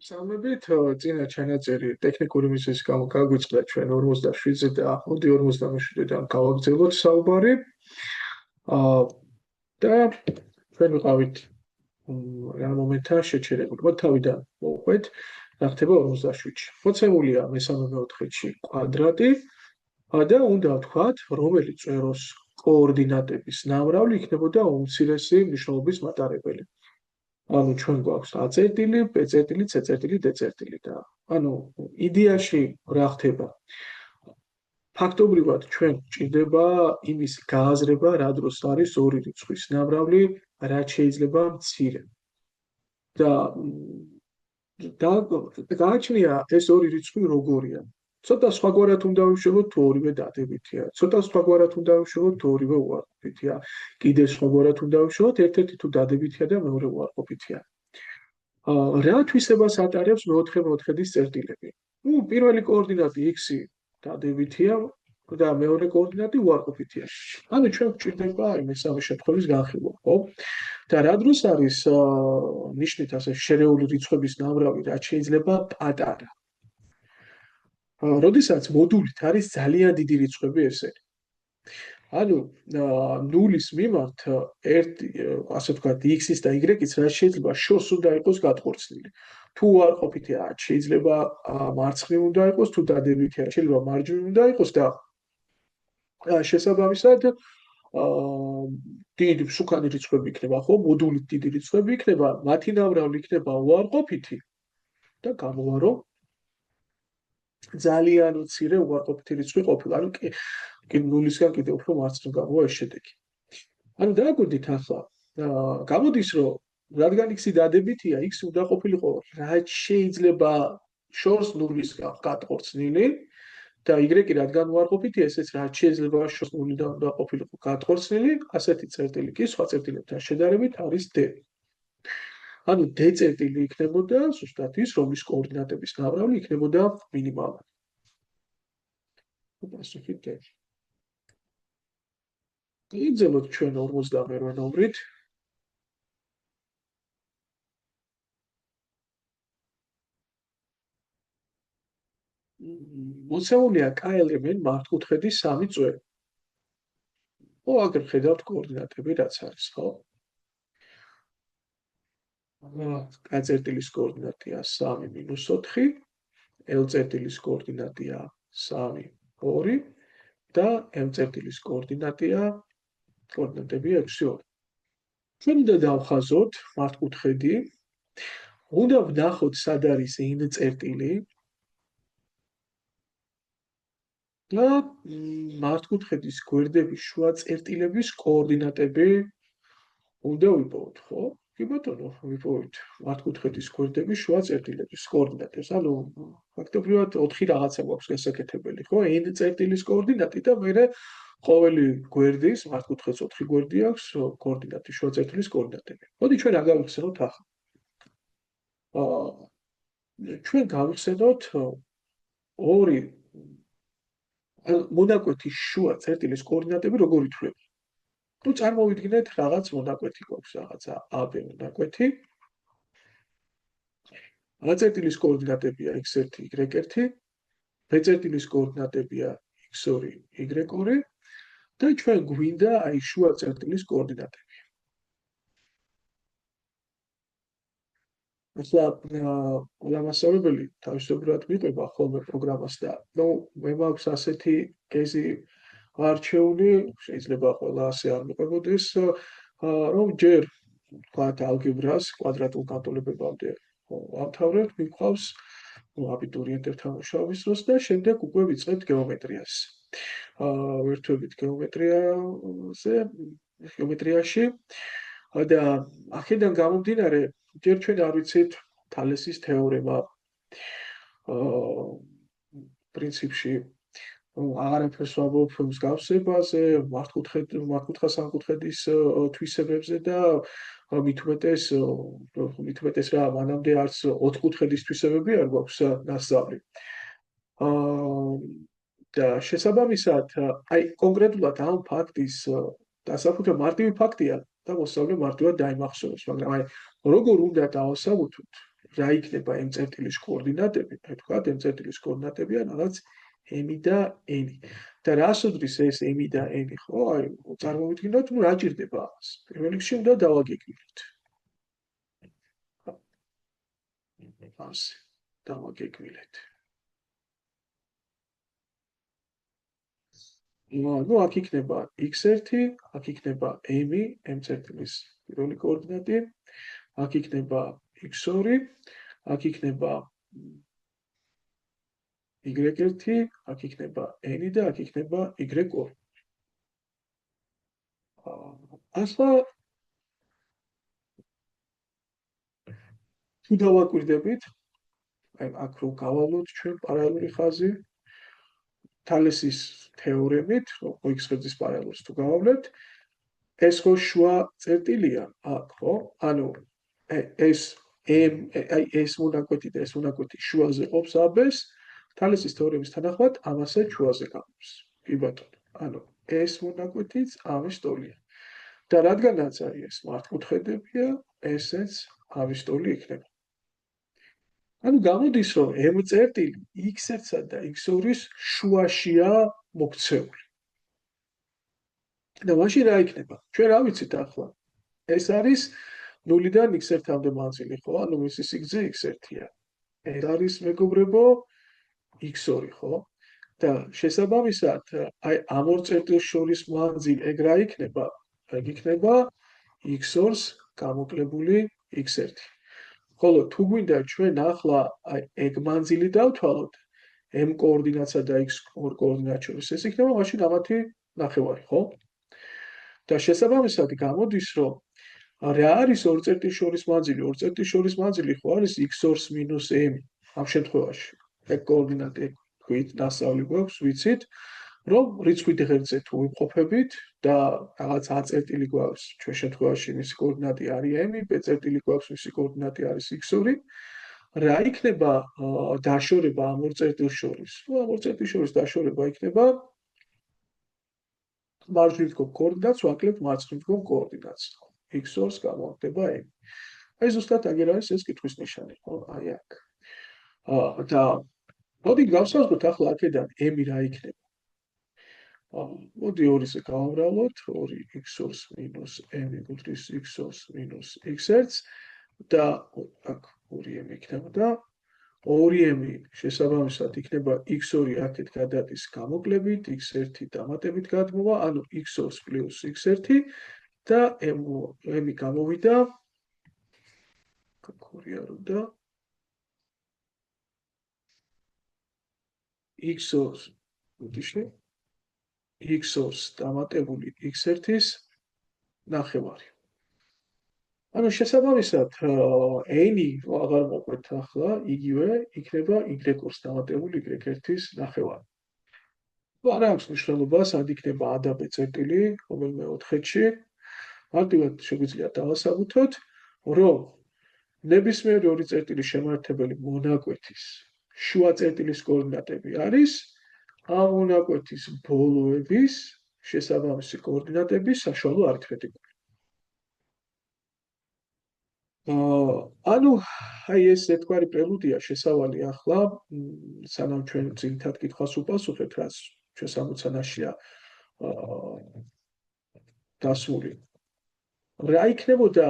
სამებით წინა ჩანაწერი ტექნიკური მიზეზის გამო გაგვიწყდა ჩვენ 47-ზე და მოდი 57-დან გავაგრძელოთ საუბარი. აა და ჩვენ ვიყავით რა მომენტა შეჩერებული. მოდი თავიდან მოვყვეთ, რა ხდება 57-ში. მოცემულია მესამე-მეოთხედში კვადრატი და უნდა ვთქვათ, რომელი წვეროს კოორდინატების ნამრავლი იქნებოდა უმცირესი მნიშვნელობის მატარებელი. ანუ ჩვენ გვაქვს A წერტილი, B წერტილი, C წერტილი, D წერტილი და ანუ იდეაში რა ხდება? ფაქტობრივად ჩვენ გვჭირდება იმის გააზრება, რა დროს არის ორი რიცხვის ნამრავლი, რაც შეიძლება მცირე. და გააჩნია ეს ორი რიცხვი როგორია. ცოტა სხვაგვარად უნდა ვიმუშაოთ, თუ ორივე დადებითია. ცოტა სხვაგვარად უნდა ვიმუშაოთ, თუ ორივე უარყოფითია. კიდე სხვაგვარად უნდა ვიმუშაოთ, ერთ-ერთი თუ დადებითია და მეორე უარყოფითია. რა თვისებას ატარებს მეოთხედის წერტილები? პირველი კოორდინატი x-ი დადებითია და მეორე კოორდინატი უარყოფითია. ანუ ჩვენ გვჭირდება აი მესამე შემთხვევის განხილვა, ხო? და რა დროს არის ნიშნით ასე შერეული რიცხვების ნამრავლი, რაც შეიძლება პატარა. როდესაც მოდულით არის ძალიან დიდი რიცხვები ესენი. ანუ ნულის მიმართ ასე ვთქვათ x-ის და y-ის რაც შეიძლება შორს უნდა იყოს გადაყორცნილი. თუ უარყოფითია, შეიძლება მარცხნივ უნდა იყოს, თუ დადებითია, შეიძლება მარჯვნივ უნდა იყოს და შესაბამისად დიდი მსუქანი რიცხვები იქნება, ხო? მოდულით დიდი რიცხვები იქნება, მათი ნამრავლი იქნება უარყოფითი და გამოვა რომ ძალიან მცირე უარყოფითი რიცხვი ყოფილა. ანუ კი ნულისგან კიდე უფრო მარცხნივ გამოვა ეს შედეგი. ანუ დააკვირდით ახლა, გამოდის რომ რადგან x-ი დადებითია, x უნდა ყოფილიყო რაც შეიძლება შორს ნულისგან გადაყორცნილი და y რადგან უარყოფითია, ესეც რაც შეიძლება შორს ნულიდან უნდა ყოფილიყო გადაყორცნილი, ასეთი წერტილი კი სხვა წერტილებთან შედარებით არის d. ანუ d წერტილი იქნებოდა ზუსტად ის, რომლის კოორდინატების ნამრავლი იქნებოდა მინიმალური. პასუხი d. იგრძელოთ ჩვენ 58 ნომრით. მოცემულია k ელემენტ მართკუთხედის სამი წვერი. ო აგერ ხედავთ კოორდინატები რაც არის, ხო? k წერტილის კოორდინატია 3 - 4, l წერტილის კოორდინატია 3 - 2 და m წერტილის კოორდინატებია 6 - 2. ჩვენ უნდა დავხაზოთ მართკუთხედი, უნდა ვნახოთ სად არის n წერტილი და მართკუთხედის გვერდების შუა წერტილების კოორდინატები უნდა ვიპოვოთ, ხო? კი ბატონო, ვიპოვეთ მართკუთხედის გვერდების შუა წერტილების კოორდინატებს. ანუ ფაქტობრივად 4 რაღაცა გვაქვს გასაკეთებელი, ხო? n წერტილის კოორდინატი და მერე ყოველი გვერდის მართკუთხედს 4 გვერდი აქვს, კოორდინატი შუა წერტილის კოორდინატები. მოდი ჩვენ რა გავიხსენოთ ახლა. ჩვენ გავიხსენოთ ორი მონაკვეთის შუა წერტილის კოორდინატები როგორ ითვლება. ნუ წარმოვიდგინეთ რაღაც მონაკვეთი გვაქვს, რაღაცა AB მონაკვეთი. A წერტილის კოორდინატებია x1, y1, B წერტილის კოორდინატებია x2, y2 და ჩვენ გვინდა აი შუა წერტილის კოორდინატები. ახლა პროგრამასწავლებელი თავისებურად მიყვება ხოლმე პროგრამას და ნუ მე მაქვს ასეთი კეიზი არჩეული, შეიძლება ყველა ასე არ მიყვებოდეს, რომ ჯერ ვთქვათ ალგებრას კვადრატულ განტოლებებამდე ავთავრებთ, მიყვავს აბიტურიენტებთან მუშაობის დროს და შემდეგ უკვე ვიწყებთ გეომეტრიას. ვერთვებით გეომეტრიაში და აქედან გამომდინარე, ჯერ ჩვენ არ ვიცით თალესის თეორემა. პრინციპში აღარაფერს ვამბობ მსგავსებაზე, მართკუთხა სამკუთხედის თვისებებზე და მით უმეტეს რა, მანამდე არც ოთხკუთხედის თვისებები არ გვაქვს ნასწავლი. და შესაბამისად, აი კონკრეტულად ამ ფაქტის დასაფუძვე მარტივი ფაქტია და მოსწავლე მარტივად დაიმახსოვროს, მაგრამ აი როგორ უნდა დავასაბუთოთ, რა იქნება m წერტილის კოორდინატები, თქვათ m წერტილის კოორდინატებია რაღაც m და n. და რას უდრის ეს m და n, ხო? აი, წარმოვიდგინოთ, ну რა ჭირდება ამას? პირველ რიგში უნდა დავაგეგმოთ. ასე, დავაგეგმილეთ. ну აქ იქნება x1, აქ იქნება m წერტილის პირველი კოორდინატი, აქ იქნება x2, აქ იქნება y1, აქ იქნება n და აქ იქნება y2. ახლა თუ დავაკვირდებით, აი აქ რო გავავლოთ ჩვენ პარალელური ხაზი, თალესის თეორემით, რომ x ხაზის პარალელს თუ გავავლეთ, ეს ხო შუა წერტილია აქ, ხო? ანუ ეს აი ეს მონაკვეთი და ეს მონაკვეთი შუაზე ყოფს აბეს, თალესის თეორემის თანახმად ამასაც შუაზე გაყოფს. კი ბატონო. ანუ ეს მონაკვეთიც ამის ტოლია. და რადგანაც აი ეს მართკუთხედებია, ესეც ამის ტოლი იქნება. ანუ გამოდის, რომ m წერტილი x1-სა და x2-ის შუაშია მოქცეული. და მაშინ რა იქნება? ჩვენ რა ვიცით ახლა? ეს არის 0-დან x1-მდე მანძილი, ხო? ანუ მისი სიგრძე x1-ია. ეს არის მეგობრებო x2, ხო? და შესაბამისად, აი ამ ორ წერტილს შორის მანძილი ეგ რა იქნება? ეგ იქნება x2-ს გამოკლებული x1. ხოლო თუ გვინდა ჩვენ ახლა აი ეგ მანძილი დავთვალოთ m კოორდინატსა და x კოორდინატს შორის, ეს იქნება მაშინ ამათი ნახევარი, ხო? და შესაბამისად გამოდის, რომ რა არის ორ წერტილს შორის მანძილი? ორ წერტილს შორის მანძილი ხო არის x2-ს მინუს m. ამ შემთხვევაში ეგ კოორდინატი თქვით, დასავლი გვაქვს, ვიცით, რომ რიცხვით ღერძზე თუ ვიმყოფებით და რაღაც a წერტილი გვაქვს, ჩვენ შემთხვევაში მისი კოორდინატი არის m, b წერტილი გვაქვს, მისი კოორდინატი არის x2. რა იქნება დაშორება ამ ორ წერტილს შორის? ну ამ ორ წერტილს შორის დაშორება იქნება მარჯვნივ დგომ კოორდინატს ვაკლებთ მარცხნივ დგომ კოორდინატს. x2-ს გამოხდება m. აი ზუსტად აგერ არის ეს კითხვის ნიშანი, ხო? აი აქ. და მოდი გავსაზღვროთ ახლა აქედან m რა იქნება? მოდი 2-ზე გავამრავლოთ, 2x2-ს მინუს m უდრის x2-ს მინუს x1-ს და აქ 2m იქნება და 2m შესაბამისად იქნება x2 აქეთ გადადის გამოკლებით, x1 დამატებით გადმოვა, ანუ x2 პლუს x1 და m გამოვიდა ქორიარო და x2 უდიშე x2 დამატებული x1-ის ნახევარი. ანუ შესაბამისად n-ი აღარ მოყვეთ ახლა, იგივე იქნება y-ს დამატებული y1-ის ნახევარი. არა აქვს მნიშვნელობა, სად იქნება a და b წერტილი, რომელიმე ოთხეთში. მარტივად შეგვიძლია დავასაბუთოთ, რომ ნებისმიერი ორი წერტილის შემართებელი მონაკვეთის შუა წერტილის კოორდინატები არის ამ მონაკვეთის ბოლოების შესაბამისი კოორდინატების საშუალო არითმეტიკული. ანუ აი ეს ერთგვარი პრელუდია შესავალი ახლა, სანამ ჩვენ ძირითად კითხვას უპასუხებთ, რაც ჩვენ სამოცანაშია დასმული. რა იქნებოდა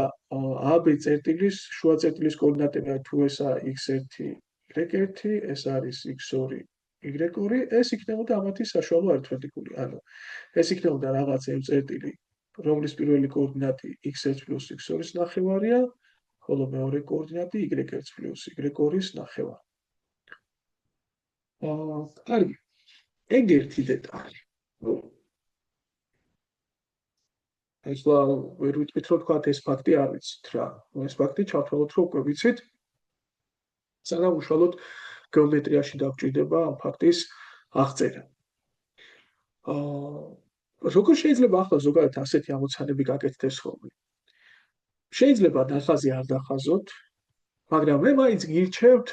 AB წერტილის შუა წერტილის კოორდინატები, თუ ესა x1, y1, ეს არის x2, y2, ეს იქნებოდა ამათი საშუალო არითმეტიკული. ანუ ეს იქნებოდა რაღაც m წერტილი, რომლის პირველი კოორდინატი x1 + x2-ის ნახევარია, ხოლო მეორე კოორდინატი y1 + y2-ის ნახევარი. კარგი. ეგ ერთი დეტალი. ახლა ვერ ვიტყვით, რომ თქვათ ეს ფაქტი არ ვიცით რა. ეს ფაქტი ჩავთვალოთ, რომ უკვე ვიცით. სანამ უშუალოდ გეომეტრიაში დაგვჭირდება ამ ფაქტის აღწერა. როგორ შეიძლება ახლა ზოგადად ასეთი ამოცანები გაკეთდეს ხოლმე? შეიძლება ნახაზი არ დახაზოთ, მაგრამ მე მაინც გირჩევთ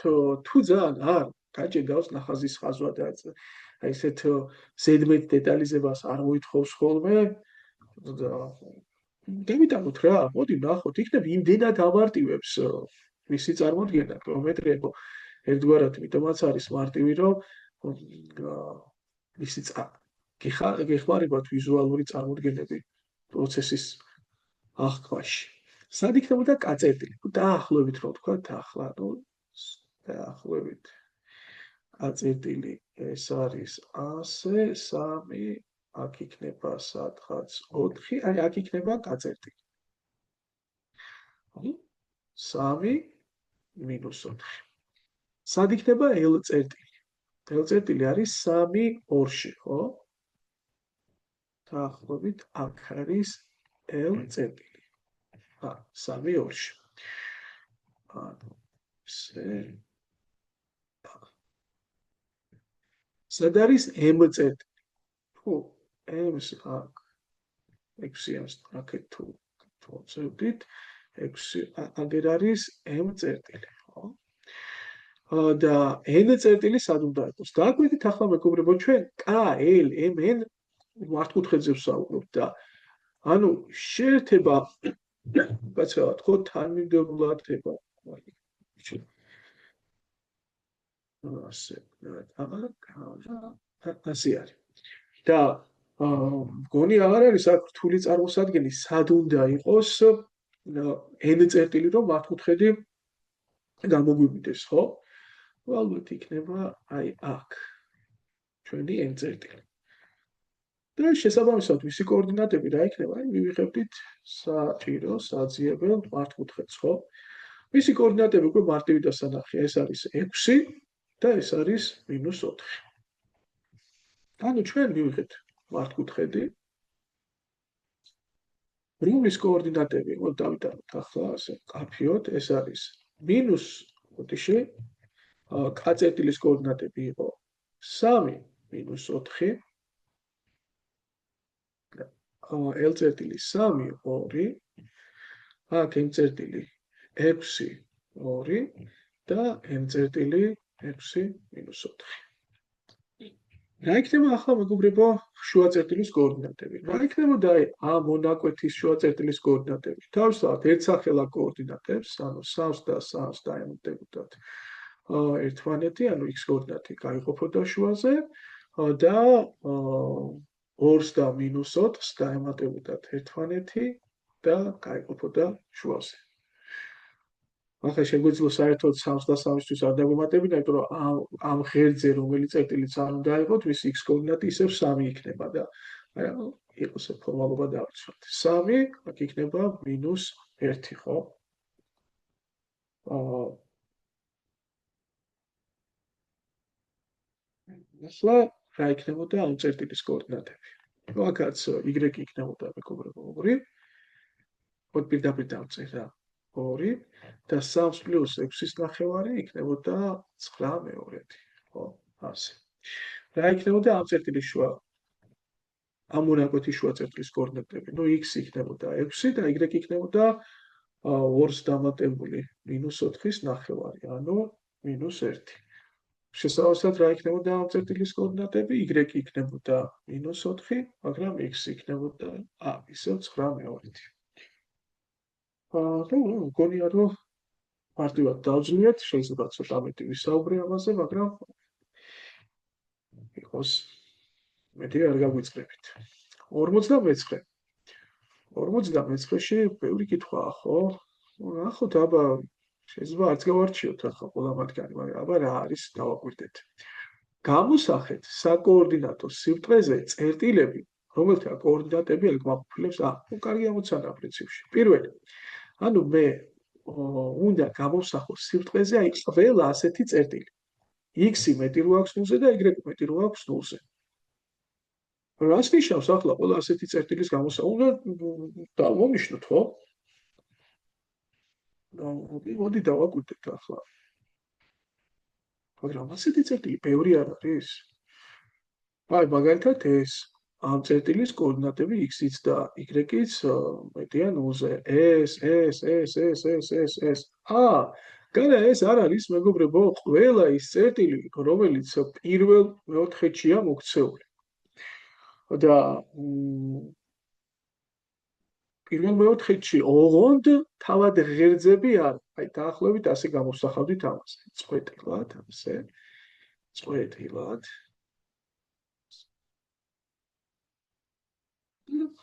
თუ ძალიან არ გაჭირდავს ნახაზის ხაზვა და აი ესეთ ზედმეტ დეტალიზებას არ მოითხოვს ხოლმე. დავიტანოთ რა, მოდი ნახოთ, იქნებ იმდენად ამარტივებს მისი წარმოდგენა გეომეტრია იყო ერთგვარად იმიტომაც არის მარტივი, რომ მისი გეხმარებათ ვიზუალური წარმოდგენები პროცესის აღქმაში. სად იქნებოდა კ-წერტილი? დაახლოებით რომ ვთქვათ, ახლა დაახლოებით კ-წერტილი ეს არის ასე, 3, აქ იქნება სადღაც 4, აი აქ იქნება კ-წერტილი. 3 მინუს 4. სად იქნება L-წერტილი? L-წერტილი არის 3 2-ში, ხო? დაახლოებით აქ არის L-წერტილი. 3 2-ში. ანუ სად არის M-წერტილი? თუ M-ს აქ 6-იანს აქეთ თუ ვწევდით, 6 აგერ არის M-წერტილი, ხო? და N-წერტილი სად უნდა იყოს? დააკვირდით ახლა მეგობრებო, ჩვენ K, L, M, N მართკუთხედზე ვსაუბრობთ და ანუ შეერთება კაცრავად, ხო, თანმიმდევრულად ხდება. ასე არის. და მგონი აღარ არის აქ რთული წარმოსადგენი, სად უნდა იყოს N-წერტილი, რომ მართკუთხედი გამოგვივიდეს, ხო? ალბათ იქნება აი აქ ჩვენი N-წერტილი. და შესაბამისად მისი კოორდინატები რა იქნება? აი მივიღებდით საჭირო, საძიებელ მართკუთხედს, ხო? მისი კოორდინატები უკვე მარტივი და სანახია, ეს არის 6 და ეს არის -4. ანუ ჩვენ მივიღეთ მართკუთხედი, რომლის კოორდინატები, დავიტანოთ ახლა ასე მყაფიოდ, ეს არის -4-ში, კ-წერტილის კოორდინატები იყო 3 -4, L-წერტილი 3 2, აქ M-წერტილი 6 2 და N-წერტილი 6 -4. რა იქნება ახლა მეგობრებო შუაწერტილის კოორდინატები? რა იქნებოდა ამ მონაკვეთის შუაწერტილის კოორდინატები? თავისთავად ერთსახელა კოორდინატებს, ანუ 3-ს და 3-ს დაემატებოდათ ერთმანეთი, ანუ x კოორდინატი გაიყოფოდა შუაზე და 2-ს და -4-ს დაემატებოდათ ერთმანეთი და გაიყოფოდა შუაზე. ახლა შეგვიძლია საერთოდ 3-ს და 3-ისთვის არ დავემატებინა, იმიტომ რომ ამ ღერძზე რომელიც წერტილიც არ უნდა იყოს, მის x კოორდინატი ისევ 3 იქნება და იყოს ფორმალობა დავიცვათ. 3 აქ იქნება -1, ხო? ახლა რა იქნებოდა ამ წერტილის კოორდინატები? ნუ აქაც y იქნებოდა მეგობრებო, 2. ხო, პირდაპირ დავწერთ რა. 2 და 3 + 6-ის ნახევარი იქნებოდა 9/2, ხო? ასე. რა იქნებოდა ამ წერტილის შუა ამ მონაკვეთის შუა წერტილის კოორდინატები? ნუ x იქნებოდა 6 და y იქნებოდა 2-ს დამატებული -4-ის ნახევარი, ანუ -1. შესაბამისად რა იქნებოდა ამ წერტილის კოორდინატები? y იქნებოდა -4, მაგრამ x იქნებოდა ისევ 9/2. მგონია რომ მარტივად დავძლიათ, შეიძლება ცოტა მეტი ვისაუბრე ამაზე, მაგრამ იყოს მეტი არ გაგვიწყდებით. 49. 49-ში ბევრი კითხვაა, ხო? ნახოთ, აბა შეიძლება არც გავარჩიოთ ახლა ყველა მათგანი, მაგრამ აბა რა არის, დავაკვირდეთ. გამოსახეთ საკოორდინატო სიბრტყეზე წერტილები, რომელთა კოორდინატები ეკმაყოფილებს კარგი ამოცანაა პრინციპში. პირველი, ანუ მე უნდა გამოვსახო სიბრტყეზე აი ყველა ასეთი წერტილი. x-ი მეტი რო აქვს 0-ზე და y მეტი რო აქვს 0-ზე. რას ნიშნავს ახლა ყველა ასეთი წერტილის გამოსახვა? უნდა დავმოვნიშნოთ, ხო? მოდი დავაკვირდეთ ახლა. მაგრამ ასეთი წერტილი ბევრი არ არის. აი, მაგალითად ეს ამ წერტილის კოორდინატები x-იც და y-იც მეტია 0-ზე. ეს. განა ეს არ არის, მეგობრებო, ყველა ის წერტილი, რომელიც პირველ მეოთხედშია მოქცეული. და პირველ მეოთხედში ოღონდ თავად ღერძები არ. აი დაახლოებით ასე გამოსახავდით ამას. წყვეტილად, ასე. წყვეტილად.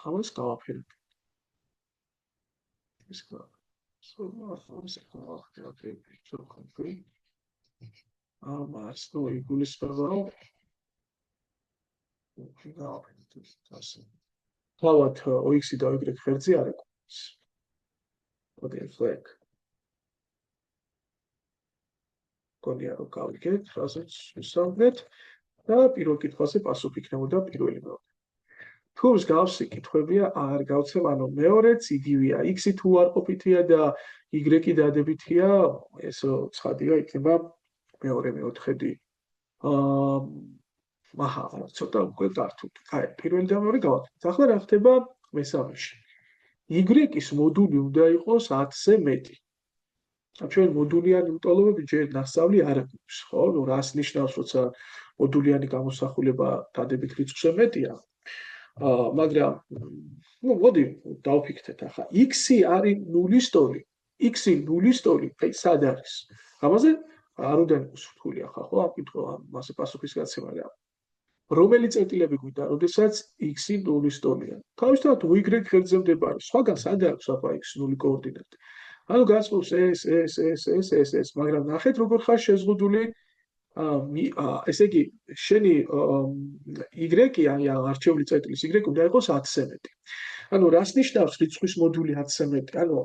ამას გავაფერებ. ის ამას ნუ იგულისხმება რომ თავად OX-ი და Y ღერძი არ ეკუთვნის. მოდი ახლა ეგ. გონია რომ გავიგეთ, რასაც ვისაუბრეთ და პირველ კითხვაზე პასუხი იქნებოდა პირველი მეორე. თუ მსგავსი კითხვებია არ გავცემ, ანუ მეორეც იგივეა, X-ი თუ არ ყოფითია და Y-ი დადებითია, ეს ცხადია, იქნება მეორე მეოთხედი. აჰა, ცოტა უკვე გართულთ. აი, პირველი და მეორე გავაკეთეთ. ახლა რა ხდება მესამეში? Y-ის მოდული უნდა იყოს 10-ზე მეტი. ჩვენ მოდულიანი მტოლობები ჯერ ნასწავლი არ აქვს, ხო? ნუ რას ნიშნავს, როცა მოდულიანი გამოსახულება დადებით რიცხვზე მეტია? მაგრამ ნუ მოდი დავფიქრდეთ ახლა. X-ი არის 0-ის ტოლი. X-ი 0-ის ტოლი, აი სად არის? ამაზე არ უნდა იყოს რთული ახლა, ხო? ამაზე პასუხის გაცემა რა. რომელი წერტილები გვინდა, როდესაც X-ი 0-ის ტოლია? თავისთავად Y ღერძზე მდებარეობს. სხვაგან სად აქვს ახლა X 0 კოორდინატი? ანუ გასწავლს ეს, მაგრამ ნახეთ როგორ ხარ შეზღუდული. ესე იგი, შენი Y-ი, აი არჩეული წერტილის Y უნდა იყოს 10-ზე მეტი. ანუ რას ნიშნავს რიცხვის მოდული 10-ზე მეტი? ანუ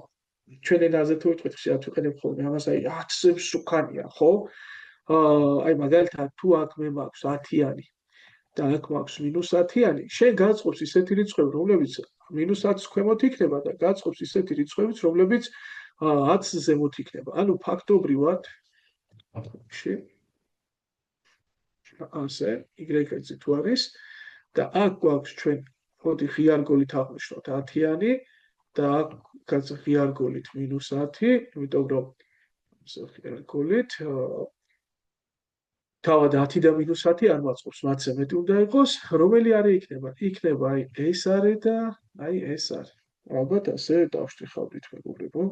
ჩვენ ენაზე თუ ვიტყვით, ხშირად ვიყენებ ხოლმე ამას, აი 10-ზე მსუქანია, ხო? აი მაგალითად, თუ აქ მე მაქვს 10-იანი და აქ მაქვს -10-იანი, შენ გაწყობს ისეთი რიცხვები, რომლებიც -10-ს ქვემოთ იქნება და გაწყობს ისეთი რიცხვებიც, რომლებიც 10-ს ზემოთ იქნება. ანუ ფაქტობრივად ასე Y-ი თუ არის და აქ გვაქვს ჩვენ მოდი ღიარგოლით აღვნიშნოთ 10-იანი და აქ ღიარგოლით -10, იმიტომ რომ ღიარგოლით თავად 10 და -10 არ მაწყობს, მათზე მეტი უნდა იყოს. რომელი არის იქნება? იქნება აი ეს არის და აი ეს არის. ალბათ ასე დავშტიხავდით მეგობრებო.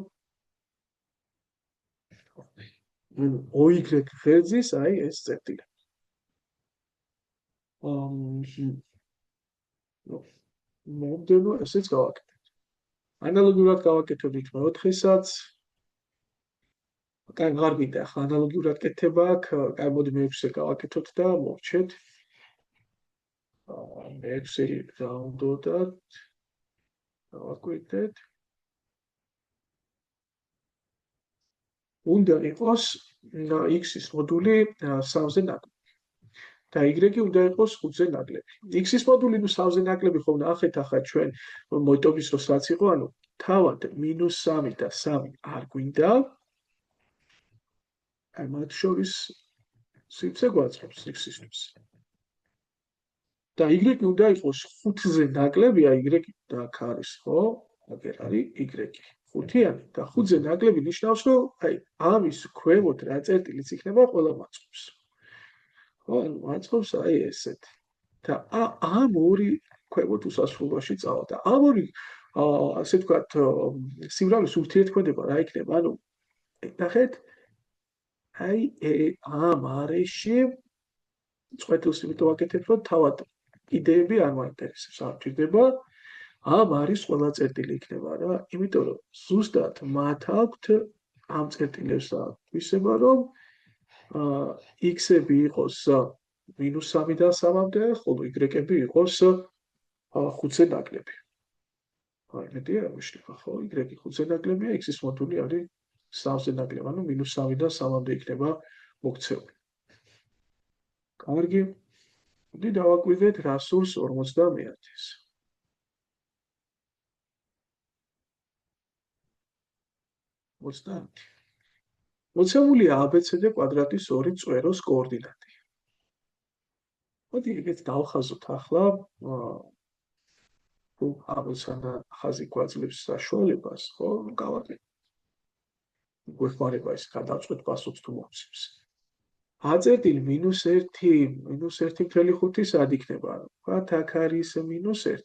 OY ღერძის აი ეს წერტილი. მომდენო ესეც გავაკეთეთ. ანალოგიურად გავაკეთებთ მეოთხესაც. კაი, აღარ მინდა ახლა ანალოგიურად კეთება აქ. კაი, მოდი მე-6-ზე გავაკეთოთ და მოვჩეთ. მე-6 დავუნდოდათ. გავაკეთეთ. უნდა იყოს X-ის მოდული 3-ზე ნაკლები. და Y უნდა იყოს 5-ზე ნაკლები. X-ის მოდული 3-ზე ნაკლები ხო ნახეთ ახლა ჩვენ მოიტობის დროს რაც იყო, ანუ თავად -3 და 3 არ გვინდა. აი მათ შორის სივრცე გვაწყობს X-ისთვის. და Y უნდა იყოს 5-ზე ნაკლები, აი Y და აქ არის, ხო? აგერ არის Y. 5-იანი და 5-ზე ნაკლები ნიშნავს, რომ აი ამის ქვემოთ რა წერტილიც იქნება, ყველა მაწყობს. ხო, მაწყობს აი ესეთ. და ამ ორი ქვემოთ უსასრულოში წავა და ამ ორი ასე ვთქვათ, სიმრავლეს ურთიერთქმედება რა იქნება? ანუ ნახეთ, აი ამ არეში წყვეტილს იმიტომ ვაკეთებ, რომ თავად იდეები არ მაინტერესებს, არ ჭირდება. ამ არის ყველა წერტილი იქნება რა, იმიტომ რომ ზუსტად მათ აქვთ ამ წერტილებს აქვისება, რომ X-ები იყოს -3 და 3-მდე, ხოლო Y-ები იყოს 5-ზე ნაკლები. აი, მეტია რა მიშლება, ხო? Y-ი 5-ზე ნაკლებია, X-ის მოდული არის 3-ზე ნაკლები, ანუ -3 და 3-მდე იქნება მოქცეული. კარგი. მოდი დავაკვირდეთ რა სურს 50,000-ს. მოცემულია ABCD კვადრატის ორი წვეროს კოორდინატი. მოდი ეგეც დავხაზოთ ახლა. თუ ამოცანა ხაზი გვაძლევს საშუალებას, ხო, გავაკეთეთ. გვეხმარება ის გადავწყვეტ პასუხს თუ მოვცემს. A-წერტილი -1, -1.5 სად იქნება? ვთქვათ, აქ არის -1.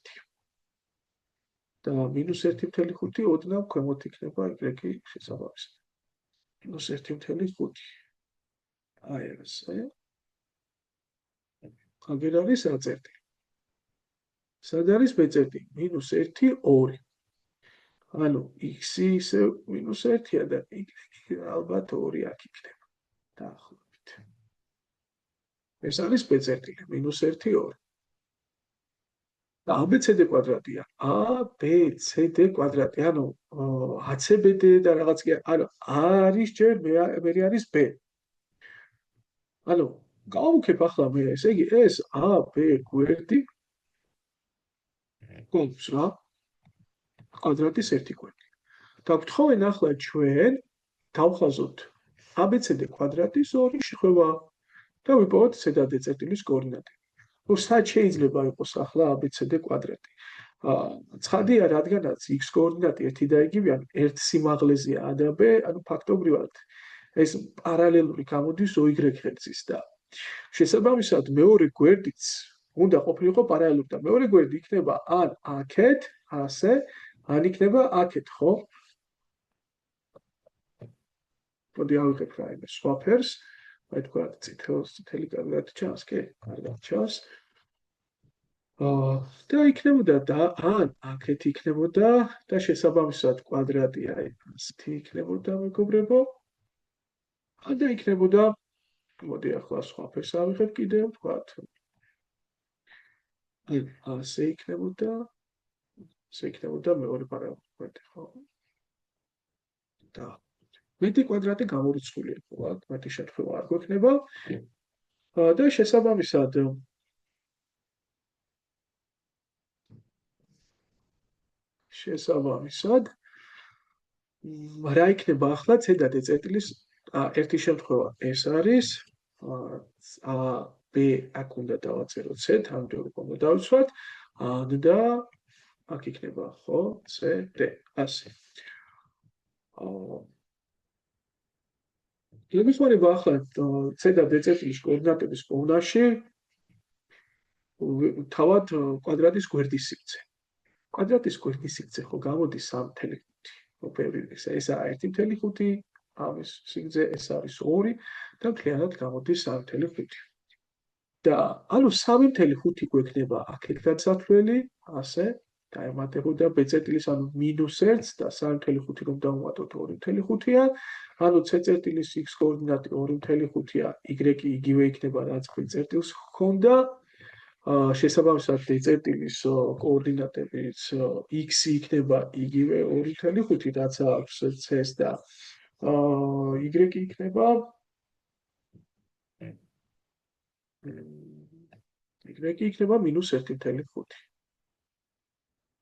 და -1.5 ოდნავ ქვემოთ იქნება y შესაბამისად. -1.5. აი ესე. აგერ არის A წერტილი. სად არის B წერტილი? -1, 2. ანუ x-ი ისე -1-ია და y ალბათ 2 აქ იქნება. დაახლოებით. ეს არის B წერტილი, -1, 2. და ABCD კვადრატია. ABCD კვადრატი, ანუ ACBD და რაღაც კი არა, A არის ჯერ მე არის B. ანუ გავუქებ ახლა მე, ესე იგი ეს AB გვერდი გვაქვს რა? კვადრატის ერთი გვერდი. და გთხოვენ ახლა ჩვენ დავხაზოთ ABCD კვადრატის ორი შეხვევა და ვიპოვოთ ზედად წერტილის კოორდინატები. ნუ სად შეიძლება იყოს ახლა ABCD კვადრატი? ცხადია, რადგანაც x კოორდინატი ერთი და იგივე, ანუ ერთ სიმაღლეზეა A და B, ანუ ფაქტობრივად ეს პარალელური გამოდის OY ღერძის და შესაბამისად მეორე გვერდიც უნდა ყოფილიყო პარალელური და მეორე გვერდი იქნება ან აქეთ, ასე, ან იქნება აქეთ, ხო? მოდი ავიღებ რაიმე სხვა ფერს, აი თქვა წითელი კარგად ჩანს, კი? კარგად ჩანს. და იქნებოდა და ან აქეთ იქნებოდა და შესაბამისად კვადრატი აი ასეთი იქნებოდა მეგობრებო. ან და იქნებოდა მოდი ახლა სხვა ფერს ავიღებ კიდევ, ვთქვათ. აი ასე იქნებოდა მეორე პარალელური გვერდი, ხო? და მეტი კვადრატი გამორიცხულია, ხო? მეტი შეთხევა არ გვექნება. და შესაბამისად რა იქნება ახლა ზედად წერტილის ერთი შემთხვევა ეს არის B აქ უნდა დავაწეროთ Z, ამიტომ უნდა დავიცვათ და აქ იქნება ხო CD ასე. იგივე ახლა ზედად წერტილის კოორდინატების პოვნაში თავად კვადრატის გვერდის სიგრძე. კვადრატის გვერდის სიგრძე ხო გამოდის 3.5. ესაა 1.5, ამის სიგრძე ეს არის 2 და მთლიანად გამოდის 3.5. და ანუ 3.5 გვექნება აქეთ გასათვლელი, ასე დაემატებოდა B წერტილის, ანუ -1 და 3.5 რომ დავუმატოთ 2.5-ია, ანუ C წერტილის x კოორდინატი 2.5-ია, y იგივე იქნება რაც B წერტილს ჰქონდა. შესაბამისად D წერტილის კოორდინატებიც x იქნება იგივე 2.5, რაც აქვს C-ს და y იქნება -1.5.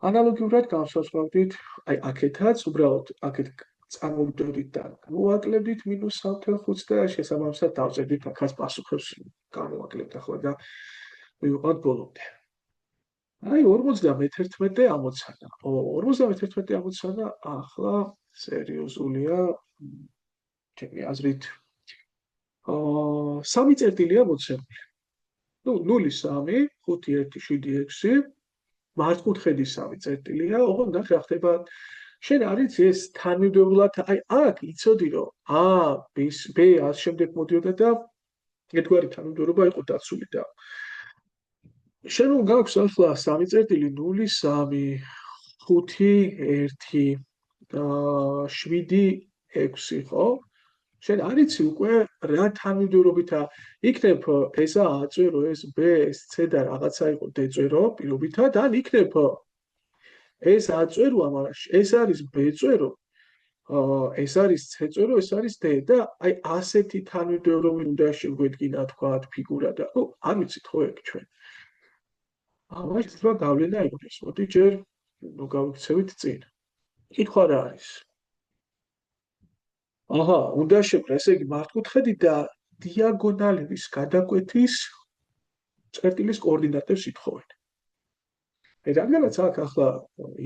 ანალოგიურად განსაზღვრავდით, აი აქეთაც უბრალოდ აქეთ წარმოვიდოდით და მოაკლებდით -3.5 და შესაბამისად დავწერდით აქაც პასუხებს გამოვაკლებთ ახლა და მივიყვანთ ბოლომდე. აი 51 ამოცანა. 51 ამოცანა ახლა სერიოზულია ჩემი აზრით. 3 წერტილია მოცემული. ნუ 0, 3, 5, 1, 7, 6 მართკუთხედის 3 წერტილია, ოღონდ ნახე რა ხდება. შენ არის ეს თანმიმდევრულად, აი აქ იცოდი რომ B ამ შემდეგ მოდიოდა და ერთგვარი თანმიმდევრობა იყო დაცული და შენ რომ გაქვს ახლა 3 წერტილი 0, 3, 5, 1 და 7, 6, ხო? შენ არიცი უკვე რა თანმიმდევრობითა იქნებ ესა აწერო, ეს B, ეს C და რაღაცა იყო D წერო პირობითად, ან იქნებ ეს აწეროა, მაგრამ ეს არის B წერო, ეს არის C წერო, ეს არის D და აი ასეთი თანმიმდევრობით უნდა შეგვედგინა თქვათ ფიგურა და ნუ არ ვიცით ხო ეგ ჩვენ. ამას თქმა გავლენა იქნება. მოდი ჯერ ნუ გავიქცევით წინ. კითხვა რა არის? უნდა შევკრა, ესე იგი მართკუთხედი და დიაგონალების გადაკვეთის წერტილის კოორდინატებს ითხოვენ. რადგანაც აქ ახლა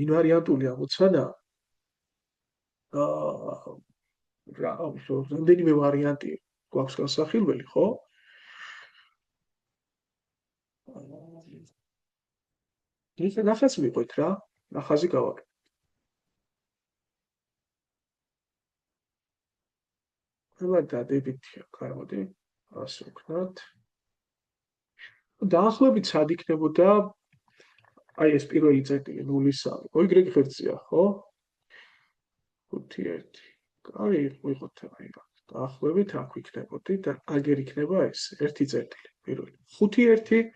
ინვარიანტული ამოცანა რამდენიმე ვარიანტი გვაქვს განსახილველი, ხო? ნახას მივყვეთ რა, ნახაზი გავაკეთე. ყველა დადებითია, გამოდი ასე ვქნათ. დაახლოებით სად იქნებოდა აი ეს პირველი წერტილი 0-3. Y ღერძია, ხო? 5-1. კაი, ვიღოთ აი დაახლოებით აქ ვიქნებოდი და აგერ იქნება ეს ერთი წერტილი პირველი. 5-1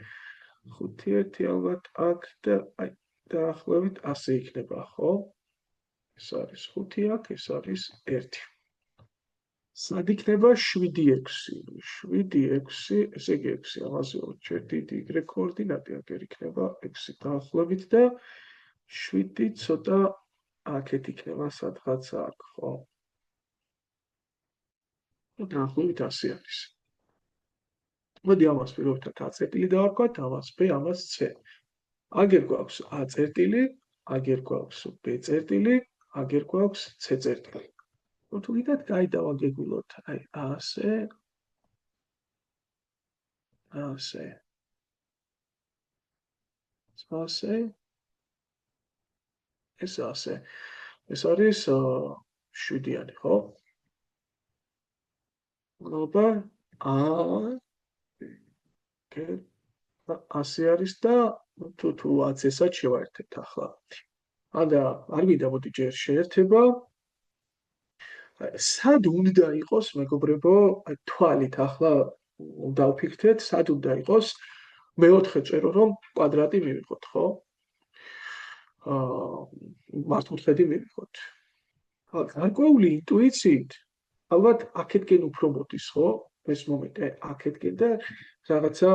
5-1 ალბათ აქ და აი დაახლოებით ასე იქნება, ხო? ეს არის 5 აქ, ეს არის 1. სად იქნება 7-6? 7-6, ესე იგი 6 ამაზე ორ დიდი Y კოორდინატი აგერ იქნება 6 დაახლოებით და 7 ცოტა აქეთ იქნება სადღაც აქ, ხო? დაახლოებით ასე არის. მოდი ამას პირველად A წერტილი დავარქვათ, ამას B, ამას C. აგერ გვაქვს A წერტილი, აგერ გვაქვს B წერტილი, აგერ გვაქვს C წერტილი. თუ გითხარით, კაი დავაგეგმილოთ, აი ასე, ასე, ასე, ეს ასე. ეს არის 7-იანი, ხო? აბა, ასე არის და თუ AC-საც შევაერთებთ ახლა. ანდა არ მინდა მოდი ჯერ შეერთება. სად უნდა იყოს, მეგობრებო, თვალით ახლა დავფიქრეთ, სად უნდა იყოს მეოთხე წერო რომ კვადრატი მივიღოთ, ხო? მართკუთხედი მივიღოთ. გარკვეული ინტუიციით ალბათ აქეთკენ უფრო მოდის, ხო? ეს მომენტი აქეთკენ და რაღაცა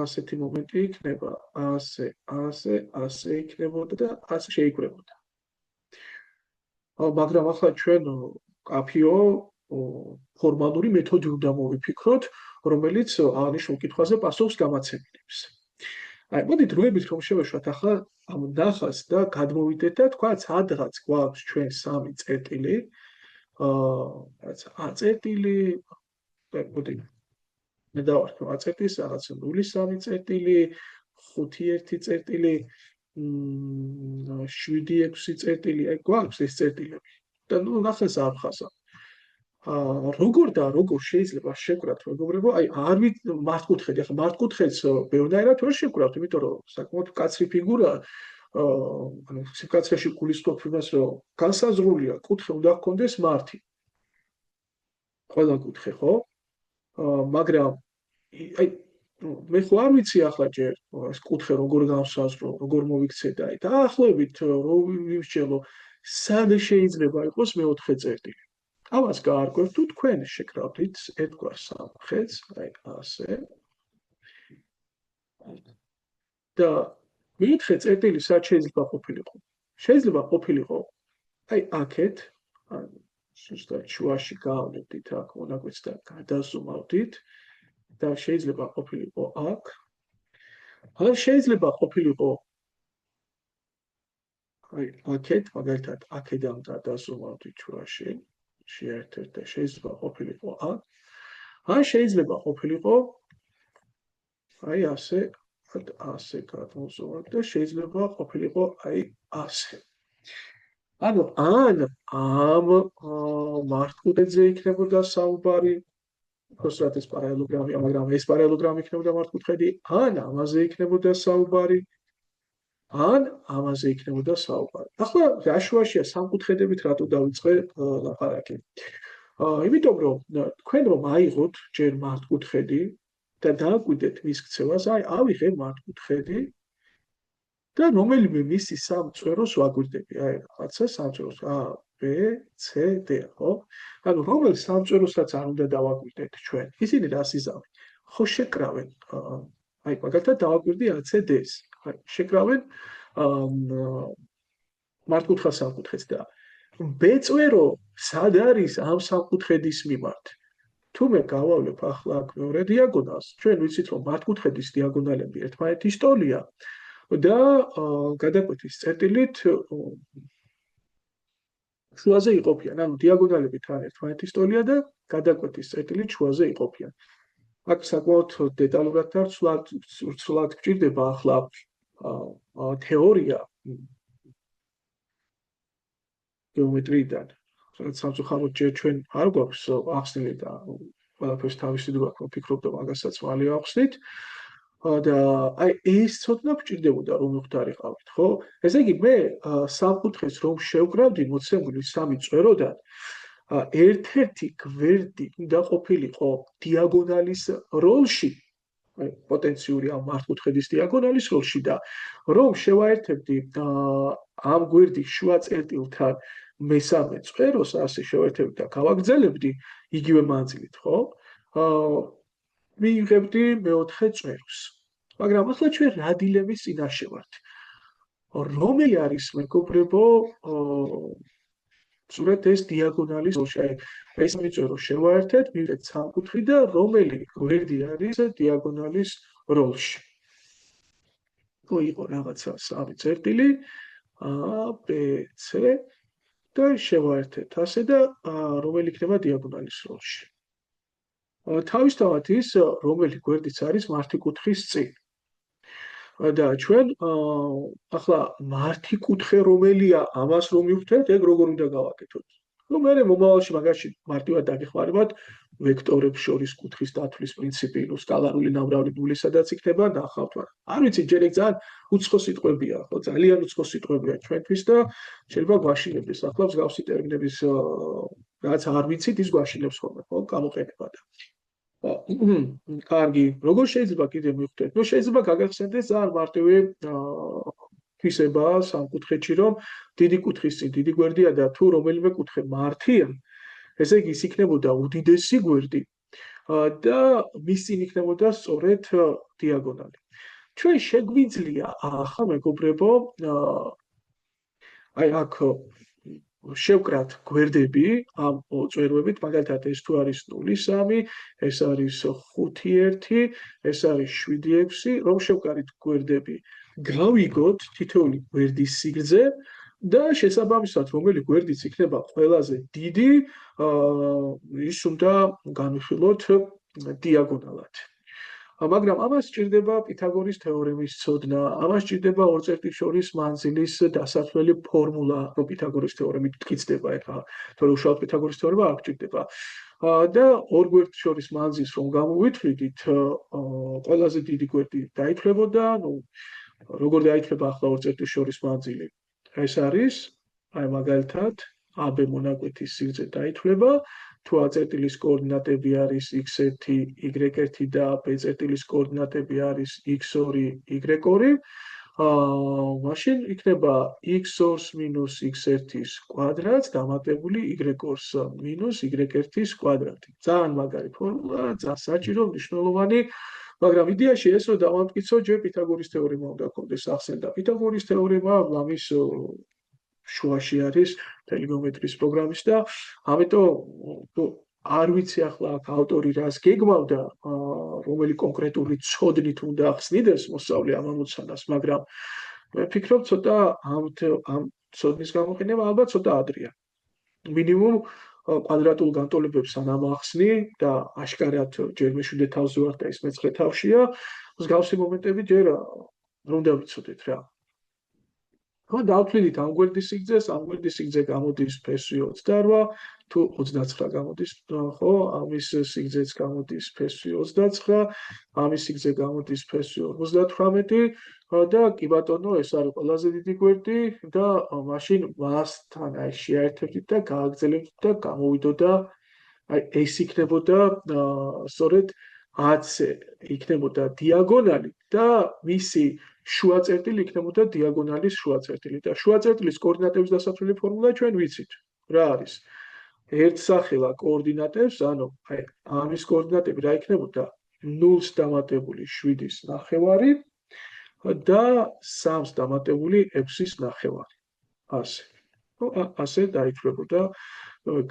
ასეთი მომენტი იქნება, ასე იქნებოდა და ასე შეიკრებოდა. მაგრამ ახლა ჩვენ კაფეო ფორმალური მეთოდი უნდა მოვიფიქროთ, რომელიც აღნიშნულ კითხვაზე პასუხს გამაცემინებს. აი, მოდით დროებით რომ შევეშვათ ახლა ამ ნახას და გადმოვიდეთ და თქვა სადღაც გვაქვს ჩვენ სამი წერტილი. A წერტილი, მოდი მე დავარქვი A წერტილს, რაღაც 0-3 წერტილი, 5-1 წერტილი, 7-6 წერტილი, აი გვაქვს ეს წერტილები. და ნუ ნახეს არ ხაზა. როგორ და როგორ შეიძლება შეკვრათ, მეგობრებო, აი არ მართკუთხედი, ახლა მართკუთხედს ბევრნაირად ვერ შეკვრათ, იმიტომ რომ საკმაოდ კაცრი ფიგურაა. ანუ სიკაცრეში გულისხმობ იმას, რომ განსაზღვრულია, კუთხე უნდა ჰქონდეს მართი. ყველა კუთხე, ხო? მაგრამ აი მე ხო არ ვიცი ახლა ჯერ ეს კუთხე როგორ გავსაზღვრო, როგორ მოვიქცე და აი დაახლოებით რომ ვიმსჯელო, სად შეიძლება იყოს მეოთხე წერტილი. ამას გაარკვევთ თუ თქვენ შეკრავთ ერთგვარ სამხედს, აი ასე. და მეოთხე წერტილი სად შეიძლება ყოფილიყო? შეიძლება ყოფილიყო აი აქეთ, ანუ ზუსტად შუაში გაავლენდით აქ მონაკვეთს და გადაზომავდით და შეიძლება ყოფილიყო აქ. ან შეიძლება ყოფილიყო აი აქეთ, მაგალითად აქედან გადაზომავდით შუაში, შეერთეთ და შეიძლება ყოფილიყო აქ. ან შეიძლება ყოფილიყო აი ასე, ასე გადმოვზოვოთ და შეიძლება ყოფილიყო აი ასე. ანუ ან ამ მართკუთხედზე იქნებოდა საუბარი, უბრალოდ ეს პარალელოგრამია, მაგრამ ეს პარალელოგრამი იქნებოდა მართკუთხედი, ან ამაზე იქნებოდა საუბარი, ან ამაზე იქნებოდა საუბარი. ახლა რა შუაშია სამკუთხედებით რატო დავიწყე ლაპარაკი? იმიტომ რომ თქვენ რომ აიღოთ ჯერ მართკუთხედი და დააკვირდეთ მის ქცევას, აი ავიღე მართკუთხედი და რომელიმე მისი სამ წვეროს ვაკვირდები, აი რაღაცა სამ წვეროს A, B, C, D, ხო? ანუ რომელ სამ წვეროსაც არ უნდა დავაკვირდეთ ჩვენ. ისინი რას იზამენ? ხო შეკრავენ, აი მაგალითად დავაკვირდი AC-DS. აი შეკრავენ მართკუთხა სამკუთხედს და B წვერო სად არის ამ სამკუთხედის მიმართ? თუ მე გავავლებ ახლა აქ მეორე დიაგონალს, ჩვენ ვიცით რომ მართკუთხედის დიაგონალები ერთმანეთის ტოლია და გადაკვეთის წერტილით შუაზე იყოფიან. ანუ დიაგონალები თან ერთმანეთის ტოლია და გადაკვეთის წერტილით შუაზე იყოფიან. აქ საკმაოდ დეტალურად და ცვლად გჭირდება ახლა თეორია გეომეტრიიდან. სამწუხაროდ ჯერ ჩვენ არ გვაქვს ახსნილი და ყველაფერს თავისი დრო აქვს, ვფიქრობ და მაგასაც მალე ახსნით. და აი ეს ცოდნა გვჭირდებოდა რომ მივხვდარიყავით, ხო? ესე იგი მე სამკუთხედს რომ შევკრავდი მოცემული სამი წვეროდან, ერთ-ერთი გვერდი უნდა ყოფილიყო დიაგონალის როლში, პოტენციური ამ მართკუთხედის დიაგონალის როლში და რომ შევაერთებდი ამ გვერდის შუა წერტილთან მესამე წვეროს, ასე შევაერთებდი და გავაგრძელებდი იგივე მანძილით, ხო? მიიღებდი მეოთხე წვეროს. მაგრამ ახლა ჩვენ რა დილემის წინაშე ვართ? რომელი არის მეგობრებო, სწორედ ეს დიაგონალის როლში, აი ეს მიწერო შევაერთეთ, მივიდეთ სამკუთხედი და რომელი გვერდი არის დიაგონალის როლში. იყო რაღაცა სამი წერტილი, A, B, C და შევაერთეთ ასე და რომელი იქნება დიაგონალის როლში. თავისთავად ის რომელი გვერდიც არის მართიკუთხის წინ. და ჩვენ ახლა მართიკუთხე რომელია, ამას რომ მივხვდეთ, ეგ როგორ უნდა გავაკეთოთ? ნუ მე მომავალში მაგაში მარტივად დაგეხმარებათ ვექტორებს შორის კუთხის დათვლის პრინციპი, ნუ სკალარული ნამრავლებული სადაც იქნება ნახავთ. არ ვიცი, ჯერ ეგ ძალიან უცხო სიტყვებია, ხო, ძალიან უცხო სიტყვებია ჩვენთვის და შეიძლება გვაშინებდეს. ახლა მსგავსი ტერმინების რაც არ ვიცით, ის გვაშინებს ხოლმე, ხო, გამოყენება და კარგი, როგორ შეიძლება კიდე მივხვდეთ? ნუ შეიძლება გაგახსენდეს ძალიან მარტივი თვისება სამკუთხედში, რომ დიდი კუთხის წინ დიდი გვერდია და თუ რომელიმე კუთხე მართია, ესე იგი ის იქნებოდა უდიდესი გვერდი და მის წინ იქნებოდა სწორედ დიაგონალი. ჩვენ შეგვიძლია ახლა მეგობრებო, აი აქ შევკრათ გვერდები ამ წვეროებით, მაგალითად ეს თუ არის 0,3, ეს არის 5,1, ეს არის 7,6, რომ შევკარით გვერდები, გავიგოთ თითოეული გვერდის სიგრძე და შესაბამისად, რომელი გვერდიც იქნება ყველაზე დიდი, ის უნდა განვიხილოთ დიაგონალად. მაგრამ ამას სჭირდება პითაგორის თეორემის ცოდნა, ამას სჭირდება ორ წერტილს შორის მანძილის დასათვლელი ფორმულა, რომ პითაგორის თეორემით მტკიცდება ეხლა, თორე უშუალოდ პითაგორის თეორემა არ გჭირდება. და ორ გვერდს შორის მანძილს რომ გამოვითვლიდით, ყველაზე დიდი გვერდი დაითვლებოდა, ნუ როგორ დაითვლება ახლა ორ წერტილს შორის მანძილი? ეს არის, აი მაგალითად, AB მონაკვეთის სიგრძე დაითვლება, თუ A წერტილის კოორდინატები არის x1, y1 და B წერტილის კოორდინატები არის x2, y2, მაშინ იქნება x2-ს მინუს x1-ის კვადრატს დამატებული y2-ს მინუს y1-ის კვადრატი. ძალიან მაგარი ფორმულა, ძალიან საჭირო, მნიშვნელოვანი, მაგრამ იდეაში ეს რომ დავამტკიცო, ჯერ პითაგორის თეორემა უნდა გქონდეს ახსენ და პითაგორის თეორემა ამის შუაში არის ტელეგეომეტრიის პროგრამის და ამიტომ არ ვიცი ახლა აქ ავტორი რას გეგმავდა, რომელი კონკრეტული ცოდნით უნდა ახსნიდეს მოსწავლე ამ ამოცანას, მაგრამ მე ვფიქრობ ცოტა ამ ცოდნის გამოყენება ალბათ ცოტა ადრეა. მინიმუმ კვადრატულ განტოლებებს ან ამახსნი და აშკარად ჯერ მეშვიდე თავზე ვარ და ის მეცხრე თავშია, მსგავსი მომენტები ჯერ არ უნდა ვიცოდეთ რა. ხო, დავთვლით ამ გვერდის სიგრძეს, ამ გვერდის სიგრძე გამოდის ფესვი 28, თუ 29 გამოდის, ხო, ამის სიგრძეც გამოდის ფესვი 29, ამის სიგრძე გამოდის ფესვი 58 და კი ბატონო, ეს არის ყველაზე დიდი გვერდი და მაშინ მასთან აი შეერთებდით და გააგრძელებდით და გამოვიდოდა, აი ეს იქნებოდა სწორედ AC იქნებოდა დიაგონალი და მისი შუა წერტილი იქნებოდა დიაგონალის შუა წერტილი და შუა წერტილის კოორდინატების დასათვლელი ფორმულა ჩვენ ვიცით. რა არის? ერთსახელა კოორდინატებს, ანუ აი ამის კოორდინატები რა იქნებოდა? 0-ს დამატებული 7-ის ნახევარი და 3-ს დამატებული 6-ის ნახევარი. ასე. ხო, ასე დაითვლებოდა,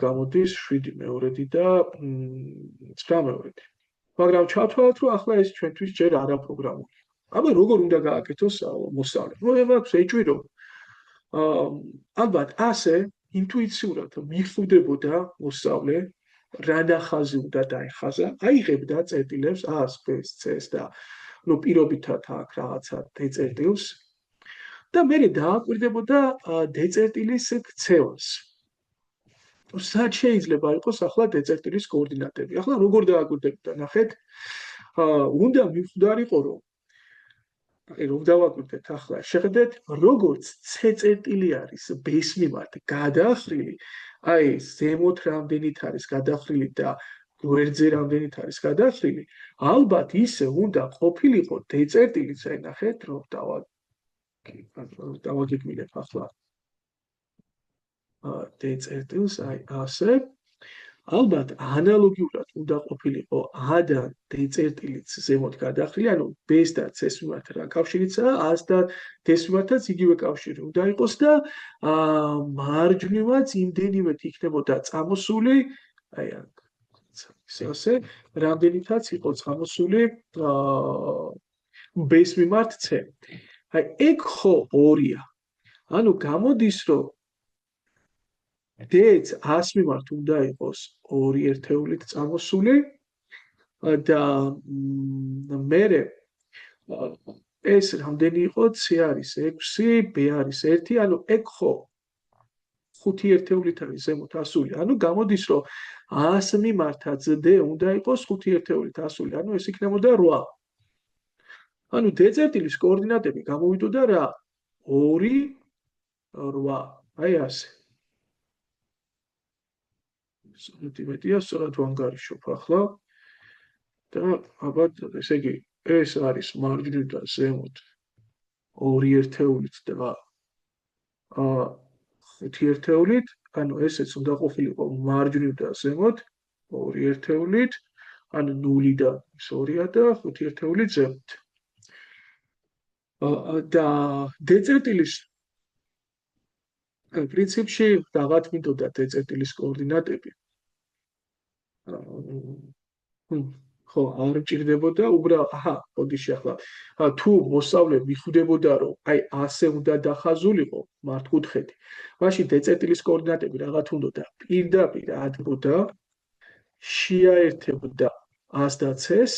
გამოდის 7 მეორედი და 9 მეორედი. მაგრამ ჩავთვალოთ, რომ ახლა ეს ჩვენთვის ჯერ არა პროგრამულია. აბა როგორ უნდა გააკეთოს მოსწავლე? ნუ ემაქვს ეჭვირო. ალბათ ასე ინტუიციურად მიხვდებოდა მოსწავლე რა ნახაზი უნდა დაეხაზა, აიღებდა წერტილებს A-ს, B-ს, C-ს და ნუ პირობითად აქ რაღაცა D წერტილს და მერე დააკვირდებოდა D წერტილის ქცევას. სად შეიძლება იყოს ახლა დეწერტილის კოორდინატები? ახლა როგორ დააკვირდებით და ნახეთ, უნდა მივხვდარიყო, რომ რომ დავაკვირდეთ ახლა, შეხედეთ, როგორც C წერტილი არის B-ს მიმართ გადახრილი, აი ზემოთ რამდენით არის გადახრილი და გვერდზე რამდენით არის გადახრილი, ალბათ ისე უნდა ყოფილიყო D წერტილიც, აი ნახეთ, რომ დავაგეგმილებ ახლა D წერტილს, აი ასე. ალბათ ანალოგიურად უნდა ყოფილიყო A-დან D წერტილიც ზემოთ გადახრილი, ანუ B-ს და C-ს მიმართ რა კავშირიცაა, A-ს და D-ს მიმართაც იგივე კავშირი უნდა იყოს და მარჯვნივაც იმდენივეთ იქნებოდა წამოსული, აი ასე, რამდენითაც იყო წამოსული B-ს მიმართ C. აი ეგ ხო ორია. ანუ გამოდის, რომ D-ც A-ს მიმართ უნდა იყოს 2 ერთეულით წამოსული და მერე ეს რამდენი იყო? C არის 6, B არის 1, ანუ ეგ ხო 5 ერთეულით არის ზემოთ ასული. ანუ გამოდის, რომ A-ს მიმართაც D უნდა იყოს 5 ერთეულით ასული. ანუ ეს იქნებოდა 8. ანუ D წერტილის კოორდინატები გამოვიდოდა რა? 2, 8. აი ასე. სანტიმეტრია სწორად ვანგარიშობ ახლა და ალბათ ესე იგი ეს არის მარჯვნიდან ზემოთ 2 ერთეულით და 5 ერთეულით, ანუ ესეც უნდა ყოფილიყო მარჯვნიდან ზემოთ 2 ერთეულით, ანუ 0-დან 2-ა და 5 ერთეულით ზემოთ. და D წერტილის პრინციპში რაღაც მინდოდა D წერტილის კოორდინატები. ხო, არ მჭირდებოდა, უბრალოდ, ოდიში ახლა, თუ მოსწავლე მიხვდებოდა, რომ აი ასე უნდა დახაზულიყო მართკუთხედი, მაშინ D წერტილის კოორდინატები რაღაც უნდოდა, პირდაპირ ადგებოდა, შეაერთებდა A-ს და C-ს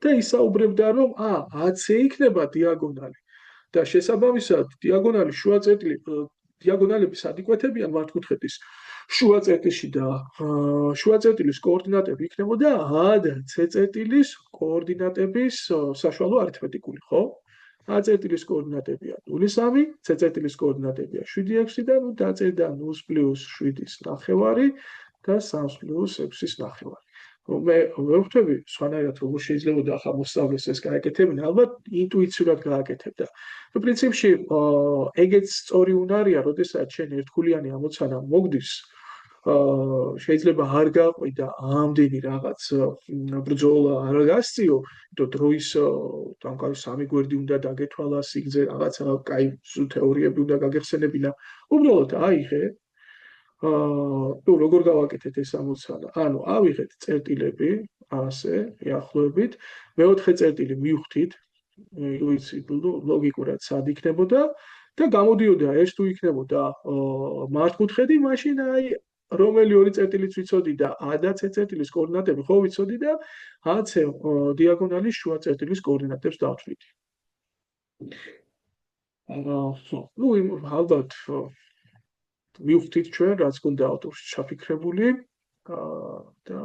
და ისაუბრებდა, რომ AC იქნება დიაგონალი და შესაბამისად დიაგონალი შუა წერტილი დიაგონალები სად იკვეთებიან მართკუთხედის შუა წერტილში და შუა წერტილის კოორდინატები იქნებოდა A და C წერტილის კოორდინატების საშუალო არითმეტიკული, ხო? A წერტილის კოორდინატებია 0,3, C წერტილის კოორდინატებია 7,6 და ნუ დაწერდა 0 + 7-ის ნახევარი და 3 + 6-ის ნახევარი. მე ვერ ვხვდები სხვანაირად როგორ შეიძლება ახლა მოსწავლეს ეს გააკეთებინა, ალბათ ინტუიციურად გააკეთებდა. პრინციპში ეგეც სწორი უნარია, როდესაც შენ ერთგულიანი ამოცანა მოგდის, შეიძლება არ გაყვიდა ამდენი რაღაც ბრძოლა არ გასწიო, იმიტომ დროის დამკავი სამი გვერდი უნდა დაგეთვალა, სიგრძე რაღაცა კაი თეორიები უნდა გაგეხსენებინა. უბრალოდ აიღე თუ როგორ გავაკეთეთ ეს ამოცანა? ანუ ავიღეთ წერტილები, ასე, ახლოებით, მეოთხე წერტილი მივხვდით, ვიცი, ლოგიკურად სად იქნებოდა და გამოდიოდა ეს თუ იქნებოდა მართკუთხედი, მაშინ აი რომელი ორი წერტილიც ვიცოდი და A და C წერტილის კოორდინატები ხო ვიცოდი და AC დიაგონალის შუა წერტილის კოორდინატებს დავთვლით. ნუ ალბათ მივხვდით ჩვენ, რაც გონდა ავტორში ჩაფიქრებული და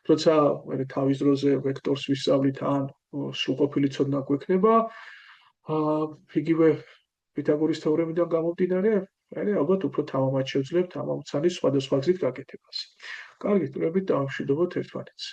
როცა მე თავის დროზე ვექტორს ვისწავლით ან სრულყოფილი ცოდნა გვექნება, იგივე პითაგორის თეორემიდან გამომდინარე, ალბათ უფრო თამამად შევძლებთ ამ ამოცანის სხვადასხვა გზით გაკეთებას. კარგი, ტურებით დავამშვიდობოთ ერთმანეთს.